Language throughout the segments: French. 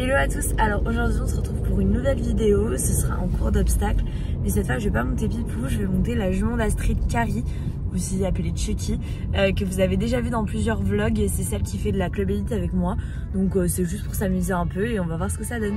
Hello à tous, alors aujourd'hui on se retrouve pour une nouvelle vidéo, ce sera en cours d'obstacle, mais cette fois je vais pas monter Pipou, je vais monter la jument d'Astrid, Carrie, aussi appelée Chucky, que vous avez déjà vu dans plusieurs vlogs et c'est celle qui fait de la club élite avec moi, donc c'est juste pour s'amuser un peu et on va voir ce que ça donne.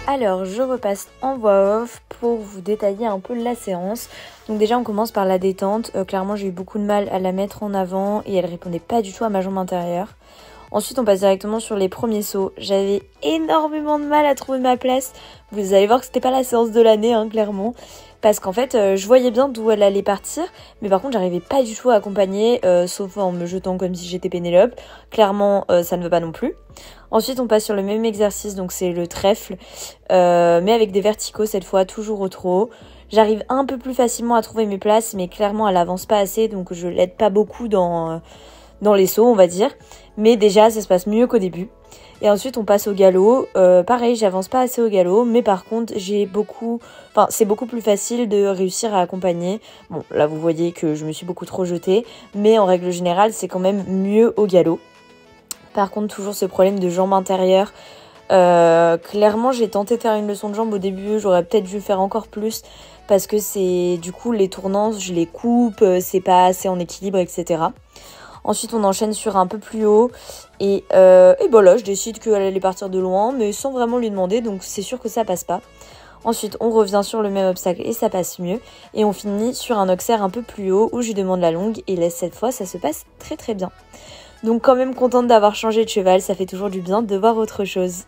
Alors je repasse en voix off pour vous détailler un peu la séance. Donc déjà on commence par la détente, clairement j'ai eu beaucoup de mal à la mettre en avant et elle répondait pas du tout à ma jambe intérieure. Ensuite on passe directement sur les premiers sauts, j'avais énormément de mal à trouver ma place. Vous allez voir que c'était pas la séance de l'année hein, clairement. Parce qu'en fait je voyais bien d'où elle allait partir, mais par contre j'arrivais pas du tout à accompagner, sauf en me jetant comme si j'étais Pénélope. Clairement ça ne veut pas non plus. Ensuite on passe sur le même exercice, donc c'est le trèfle, mais avec des verticaux cette fois, toujours au trot. J'arrive un peu plus facilement à trouver mes places, mais clairement elle avance pas assez, donc je l'aide pas beaucoup dans les sauts on va dire. Mais déjà ça se passe mieux qu'au début. Et ensuite on passe au galop, pareil j'avance pas assez au galop, mais par contre c'est beaucoup plus facile de réussir à accompagner. Bon là vous voyez que je me suis beaucoup trop jetée, mais en règle générale c'est quand même mieux au galop. Par contre toujours ce problème de jambe intérieure, clairement j'ai tenté de faire une leçon de jambe au début, j'aurais peut-être dû faire encore plus, parce que c'est du coup les tournances je les coupe, c'est pas assez en équilibre etc. Ensuite on enchaîne sur un peu plus haut et bon là je décide qu'elle allait partir de loin mais sans vraiment lui demander, donc c'est sûr que ça passe pas. Ensuite on revient sur le même obstacle et ça passe mieux. Et on finit sur un auxerre un peu plus haut où je lui demande la longue et là cette fois ça se passe très très bien. Donc quand même contente d'avoir changé de cheval, ça fait toujours du bien de voir autre chose.